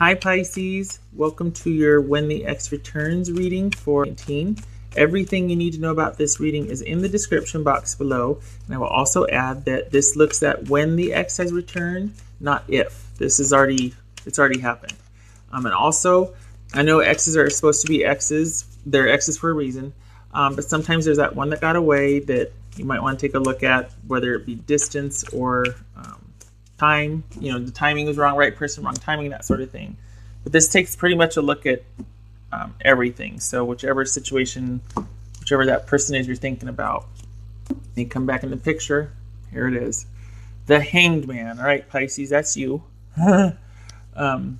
Hi Pisces, welcome to your When the Ex Returns reading for 19. Everything you need to know about this reading is in the description box below, and I will also add that this looks at when the ex has returned, not if. It's already happened. And also, I know exes are supposed to be exes. They're exes for a reason, but sometimes there's that one that got away that you might want to take a look at, whether it be distance or time. You know, the timing was wrong, right person, wrong timing, that sort of thing. But this takes pretty much a look at everything. So whichever situation, whichever that person is you're thinking about, you come back in the picture. Here it is. The Hanged Man. All right, Pisces, that's you.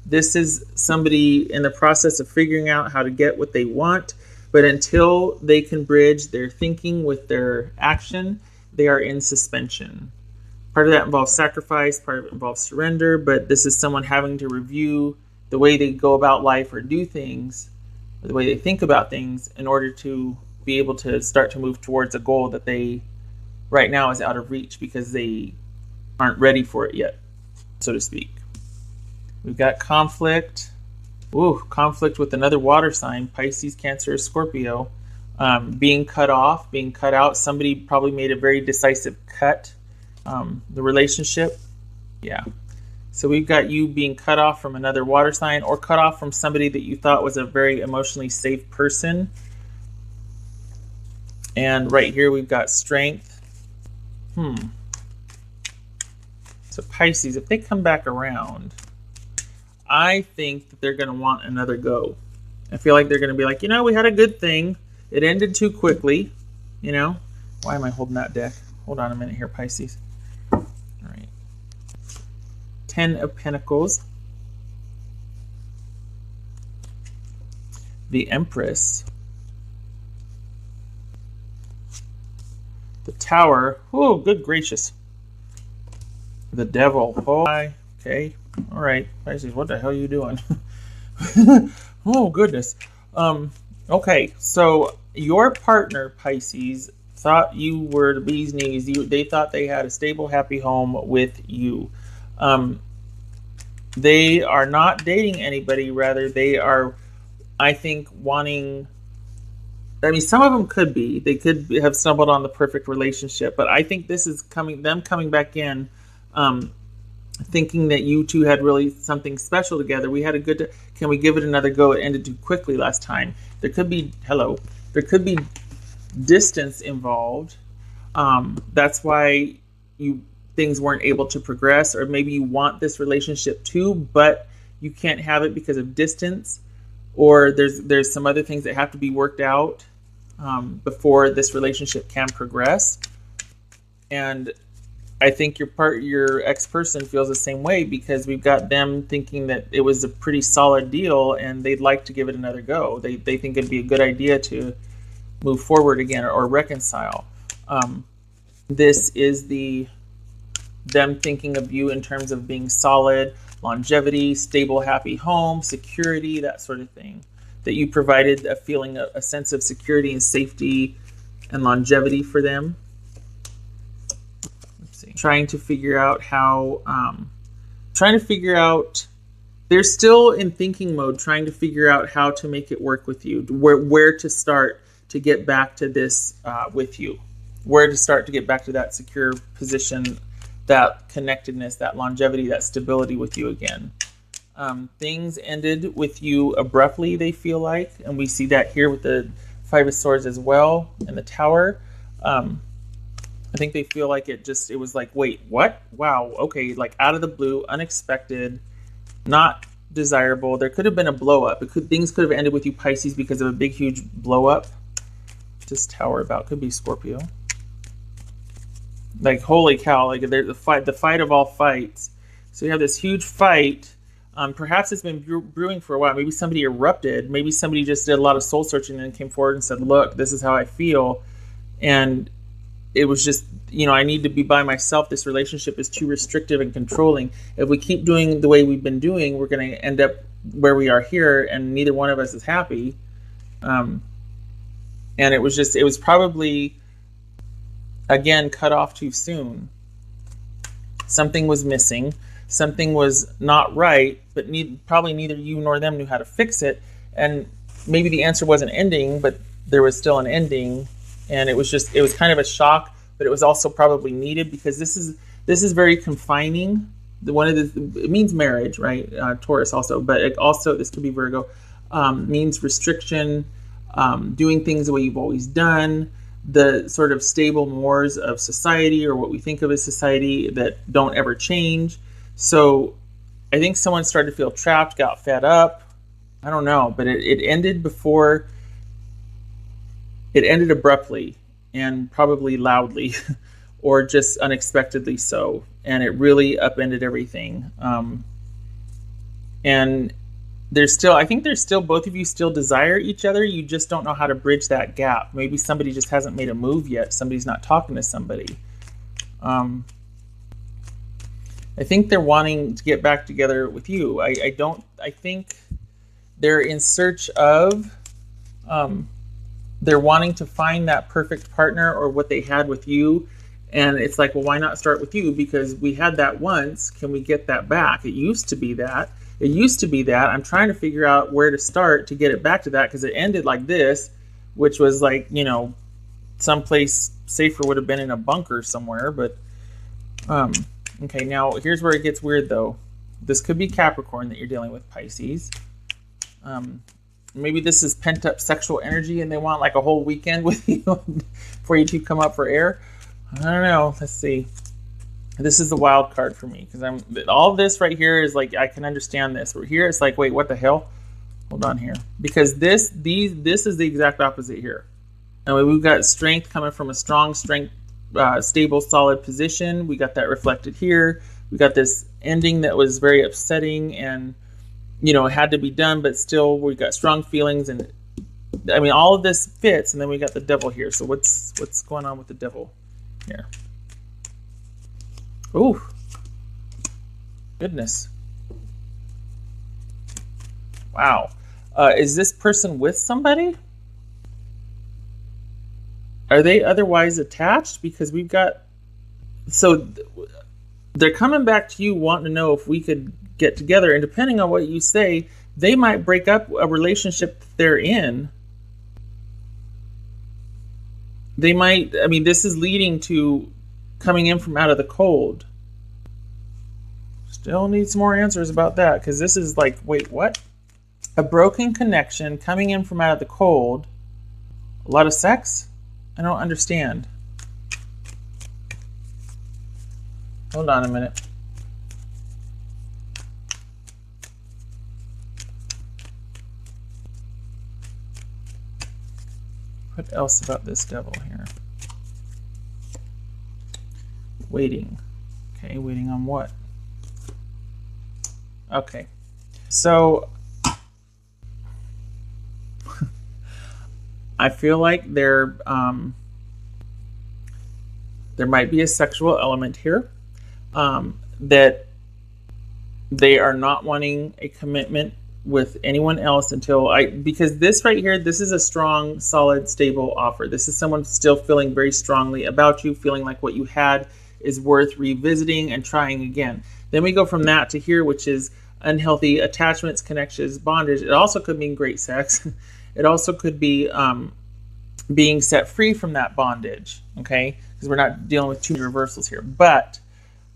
This is somebody in the process of figuring out how to get what they want, but until they can bridge their thinking with their action, they are in suspension. Part of that involves sacrifice, part of it involves surrender, but this is someone having to review the way they go about life or do things, or the way they think about things, in order to be able to start to move towards a goal that they right now is out of reach because they aren't ready for it yet, so to speak. We've got conflict. Ooh, conflict with another water sign, Pisces, Cancer, or Scorpio. Being cut off, being cut out. Somebody probably made a very decisive cut. The relationship. Yeah. So we've got you being cut off from another water sign, or cut off from somebody that you thought was a very emotionally safe person. And right here we've got strength. So Pisces, if they come back around, I think that they're going to want another go. I feel like they're going to be like, we had a good thing. It ended too quickly. Why am I holding that deck? Hold on a minute here, Pisces. All right. 10 of Pentacles. The Empress. The Tower. Oh, good gracious. The Devil. Oh, okay. All right, Pisces, what the hell are you doing? Oh, goodness. Okay, so your partner, Pisces, thought you were the bee's knees. They thought they had a stable, happy home with you. They are not dating anybody. Rather, they are, I think, wanting... some of them could be. They could have stumbled on the perfect relationship. But I think this is them coming back in, thinking that you two had really something special together. We had a good... Can we give it another go? It ended too quickly last time. There could be... There could be distance involved. That's why things weren't able to progress, or maybe you want this relationship too, but you can't have it because of distance, or there's some other things that have to be worked out before this relationship can progress. And I think your ex-person feels the same way, because we've got them thinking that it was a pretty solid deal and they'd like to give it another go. They think it'd be a good idea to move forward again or reconcile. This is them thinking of you in terms of being solid, longevity, stable, happy home, security, that sort of thing. That you provided a feeling, a sense of security and safety and longevity for them. Trying to figure out they're still in thinking mode, trying to figure out how to make it work with you, where to start to get back to this with you, where to start to get back to that secure position, that connectedness, that longevity, that stability with you again. Things ended with you abruptly, they feel like, and we see that here with the Five of Swords as well, and the Tower. I think they feel like it was like, wait, what? Wow, okay, like out of the blue, unexpected, not desirable. There could have been a blow up. Things could have ended with you, Pisces, because of a big, huge blow up. This Tower about could be Scorpio. Like, holy cow, like there's the fight of all fights. So you have this huge fight. Perhaps it's been brewing for a while. Maybe somebody erupted. Maybe somebody just did a lot of soul searching and came forward and said, look, this is how I feel. And it was just, I need to be by myself. This relationship is too restrictive and controlling. If we keep doing the way we've been doing, we're going to end up where we are here, and neither one of us is happy. And it was probably, again, cut off too soon. Something was missing. something was not right, but probably neither you nor them knew how to fix it. And maybe the answer wasn't ending, but there was still an ending. And it was kind of a shock, but it was also probably needed, because this is very confining. It means marriage, right? Taurus also, but it also, this could be Virgo, means restriction, doing things the way you've always done, the sort of stable mores of society, or what we think of as society, that don't ever change. So I think someone started to feel trapped, got fed up. I don't know, but it ended before. It ended abruptly and probably loudly, or just unexpectedly so. And it really upended everything. And I think there's still, both of you still desire each other. You just don't know how to bridge that gap. Maybe somebody just hasn't made a move yet. Somebody's not talking to somebody. I think they're wanting to get back together with you. I think they're in search of, they're wanting to find that perfect partner, or what they had with you. And it's like, well, why not start with you? Because we had that once. Can we get that back? It used to be that. I'm trying to figure out where to start to get it back to that, because it ended like this, which was like, someplace safer would have been in a bunker somewhere. But okay, now here's where it gets weird, though. This could be Capricorn that you're dealing with, Pisces. Maybe this is pent up sexual energy, and they want like a whole weekend with you for you to come up for air. I don't know. Let's see. This is the wild card for me, because all this right here is like, I can understand this. We're here. It's like, wait, what the hell? Hold on here, because this is the exact opposite here. And we've got strength coming from a strong, stable, solid position. We got that reflected here. We got this ending that was very upsetting, and it had to be done, but still we got strong feelings. And I mean, all of this fits. And then we got the devil here. So what's going on with the devil here? Ooh, goodness. Wow. Is this person with somebody? Are they otherwise attached? Because we've got, so they're coming back to you wanting to know if we could get together. And depending on what you say, they might break up a relationship they're in. They might, this is leading to coming in from out of the cold. Still need some more answers about that, because this is like, wait, what? A broken connection, coming in from out of the cold. A lot of sex? I don't understand. Hold on a minute. What else about this devil here? Waiting. Okay, waiting on what? Okay. So I feel like there might be a sexual element here, that they are not wanting a commitment with anyone else because this right here, this is a strong, solid, stable offer. This is someone still feeling very strongly about you, feeling like what you had is worth revisiting and trying again. Then we go from that to here, which is unhealthy attachments, connections, bondage. It also could mean great sex. It also could be being set free from that bondage, okay? Because we're not dealing with two reversals here. But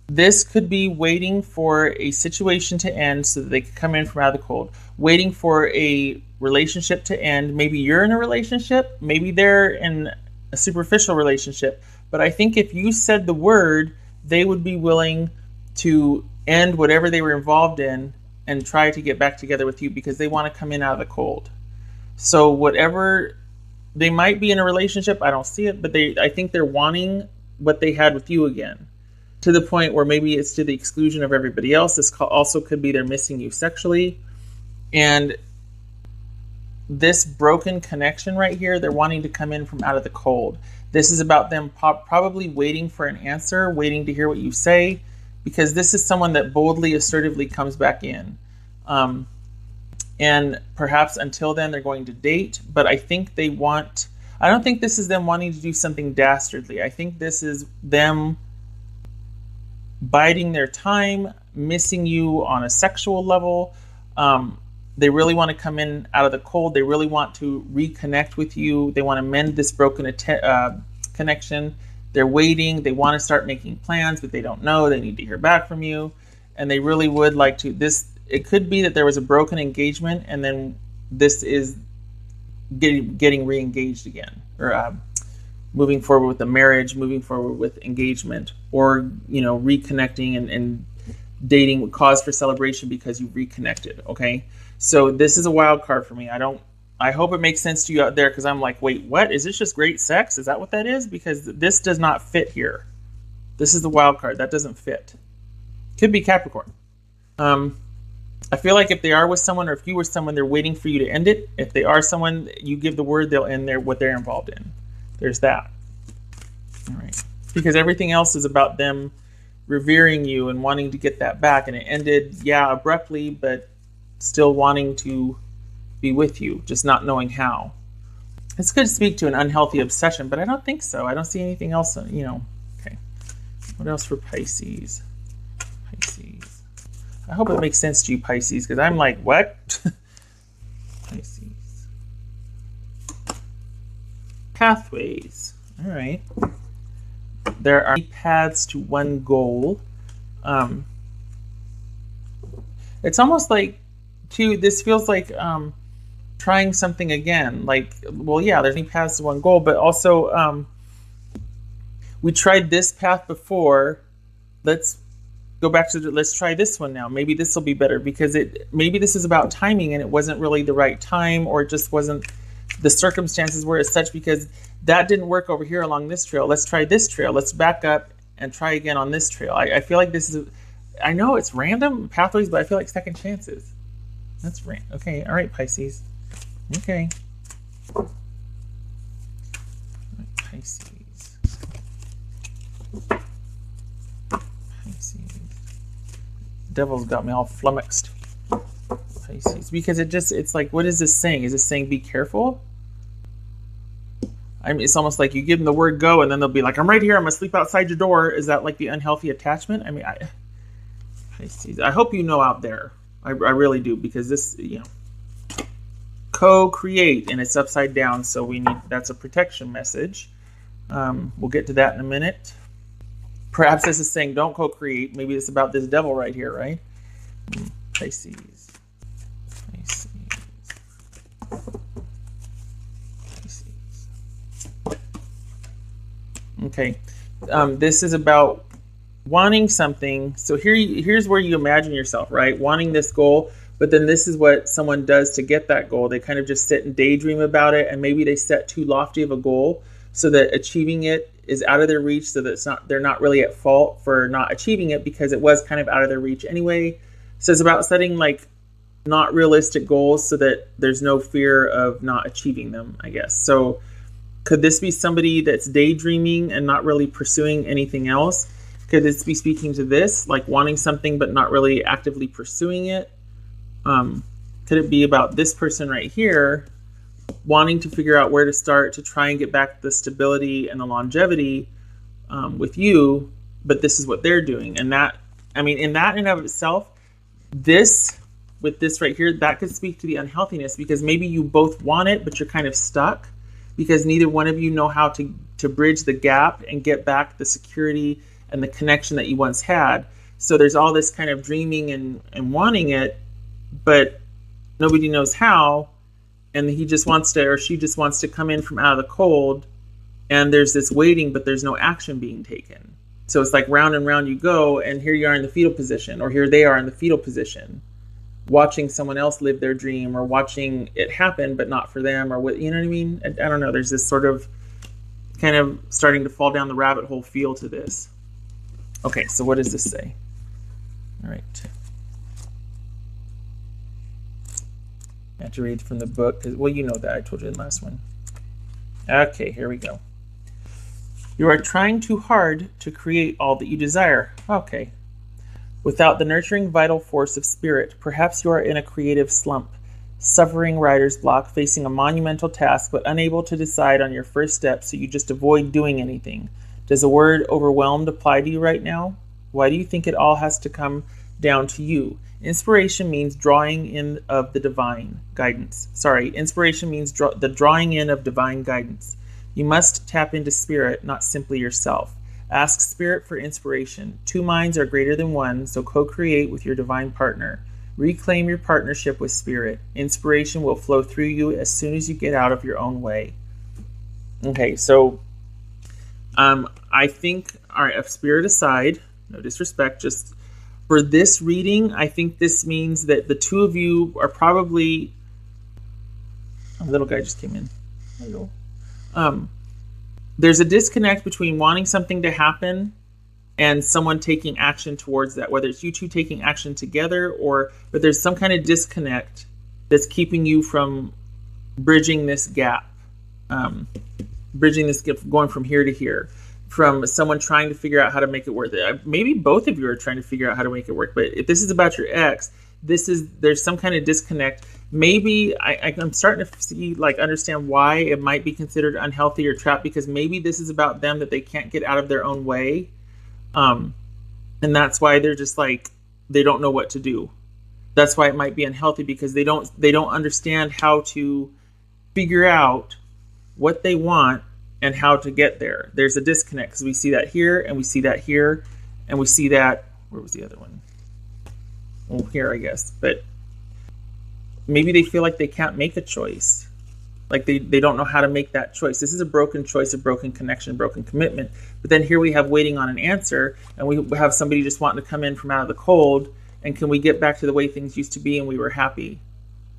this could be waiting for a situation to end so that they could come in from out of the cold. Waiting for a relationship to end. Maybe you're in a relationship. Maybe they're in a superficial relationship. But I think if you said the word, they would be willing to end whatever they were involved in and try to get back together with you, because they want to come in out of the cold. So whatever, they might be in a relationship. I don't see it, but I think they're wanting what they had with you again, to the point where maybe it's to the exclusion of everybody else. This also could be they're missing you sexually. And this broken connection right here, they're wanting to come in from out of the cold. This is about them probably waiting for an answer, waiting to hear what you say, because this is someone that boldly, assertively comes back in. And perhaps until then they're going to date, but I think I don't think this is them wanting to do something dastardly. I think this is them biding their time, missing you on a sexual level. They really want to come in out of the cold. They really want to reconnect with you. They want to mend this broken connection. They're waiting. They want to start making plans, but they don't know. They need to hear back from you. And they really would like to. It could be that there was a broken engagement, and then this is getting re-engaged again, or moving forward with the marriage, moving forward with engagement, or reconnecting and dating, cause for celebration because you reconnected. Okay, so this is a wild card for me. I hope it makes sense to you out there, because I'm like, wait, what? Is this just great sex? Is that what that is? Because this does not fit here. This is the wild card. That doesn't fit. Could be Capricorn. I feel like if they are with someone, or if you were someone, they're waiting for you to end it. If they are someone, you give the word, they'll end what they're involved in. There's that. All right. Because everything else is about them revering you and wanting to get that back. And it ended, abruptly, but still wanting to be with you, just not knowing how. This could speak to an unhealthy obsession, but I don't think so. I don't see anything else, Okay. What else for Pisces? I hope it makes sense to you, Pisces, because I'm like, what? Pisces. Pathways. All right. There are paths to one goal. It's almost like, this feels like trying something again. Like, there's many paths to one goal, but also we tried this path before. Let's go back to let's try this one now. Maybe this will be better, because maybe this is about timing and it wasn't really the right time, or it just wasn't, the circumstances were as such, because that didn't work over here along this trail. Let's try this trail. Let's back up and try again on this trail. I feel like this is, I know it's random pathways, but I feel like second chances. That's random. Okay. All right, Pisces. Okay. All right, Pisces. Devil's got me all flummoxed. Pisces. Because it's like, what is this saying? Is this saying be careful? I mean, it's almost like you give them the word go, and then they'll be like, I'm right here, I'm gonna sleep outside your door. Is that like the unhealthy attachment? I mean, Pisces. I hope you know out there. I really do, because this, co-create, and it's upside down, so that's a protection message. We'll get to that in a minute. Perhaps this is saying don't co-create. Maybe it's about this devil right here, right? Pisces. Okay. This is about wanting something. So here's where you imagine yourself, right? Wanting this goal, but then this is what someone does to get that goal. They kind of just sit and daydream about it, and maybe they set too lofty of a goal so that achieving it is out of their reach, so that they're not really at fault for not achieving it, because it was kind of out of their reach anyway. So it's about setting like not realistic goals so that there's no fear of not achieving them, I guess. So could this be somebody that's daydreaming and not really pursuing anything else? Could this be speaking to this, like wanting something but not really actively pursuing it? Could it be about this person right here wanting to figure out where to start to try and get back the stability and the longevity with you, but this is what they're doing? And that, I mean, in that and of itself, with this right here, that could speak to the unhealthiness, because maybe you both want it, but you're kind of stuck because neither one of you know how to bridge the gap and get back the security and the connection that you once had. So there's all this kind of dreaming and wanting it, but nobody knows how. And he just wants to, or she just wants to come in from out of the cold, and there's this waiting, but there's no action being taken. So it's like round and round you go, and here you are in the fetal position, or here they are in the fetal position, watching someone else live their dream, or watching it happen, but not for them, or what, you know what I mean? I don't know. There's this sort of kind of starting to fall down the rabbit hole feel to this. Okay, so what does this say? All right. I have to read from the book. Well, you know that. I told you in the last one. Okay, here we go. You are trying too hard to create all that you desire. Okay. Without the nurturing vital force of spirit, perhaps you are in a creative slump, suffering writer's block, facing a monumental task, but unable to decide on your first step, so you just avoid doing anything. Does the word overwhelmed apply to you right now? Why do you think it all has to come down to you. Inspiration means drawing in of the divine guidance. Inspiration means the drawing in of divine guidance. You must tap into spirit, not simply yourself. Ask spirit for inspiration. Two minds are greater than one, so co-create with your divine partner. Reclaim your partnership with spirit. Inspiration will flow through you as soon as you get out of your own way. Okay, so I think, all right, spirit aside, no disrespect, just for this reading, I think this means that the two of you are probably... A little guy just came in. Hello. There's a disconnect between wanting something to happen and someone taking action towards that, whether it's you two taking action together but there's some kind of disconnect that's keeping you from bridging this gap, going from here to here, from someone trying to figure out how to make it work. Maybe both of you are trying to figure out how to make it work, but if this is about your ex, there's some kind of disconnect. Maybe I'm starting to see, understand why it might be considered unhealthy or trapped, because maybe this is about them, that they can't get out of their own way. And that's why they're just they don't know what to do. That's why it might be unhealthy, because they don't understand how to figure out what they want and how to get there. There's a disconnect, because we see that here, and we see that here, and we see that... Where was the other one? Well, here, I guess. But maybe they feel like they can't make a choice. They don't know how to make that choice. This is a broken choice, a broken connection, broken commitment. But then here we have waiting on an answer, and we have somebody just wanting to come in from out of the cold, and can we get back to the way things used to be and we were happy?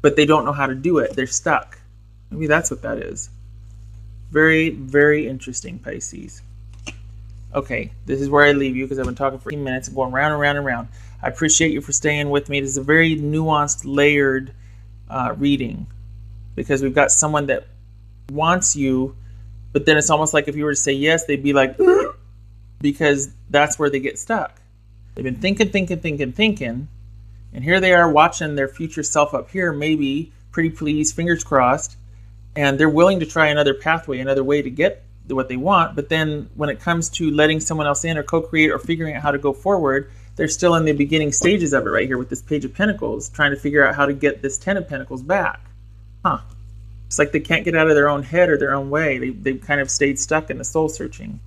But they don't know how to do it. They're stuck. Maybe that's what that is. Very, very interesting, Pisces. Okay, this is where I leave you, because I've been talking for 15 minutes and going round and round and round. I appreciate you for staying with me. This is a very nuanced, layered reading, because we've got someone that wants you, but then it's almost like if you were to say yes, they'd be like, ugh, because that's where they get stuck. They've been thinking, and here they are watching their future self up here, maybe, pretty please, fingers crossed, and they're willing to try another pathway, another way to get what they want, but then when it comes to letting someone else in or co-create or figuring out how to go forward, they're still in the beginning stages of it right here with this Page of Pentacles, trying to figure out how to get this Ten of Pentacles back. It's like they can't get out of their own head or their own way. They've kind of stayed stuck in the soul searching.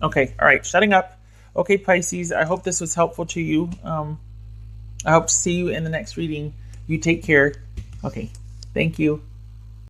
Okay, all right, shutting up. Okay, Pisces, I hope this was helpful to you. I hope to see you in the next reading. You take care. Okay, thank you.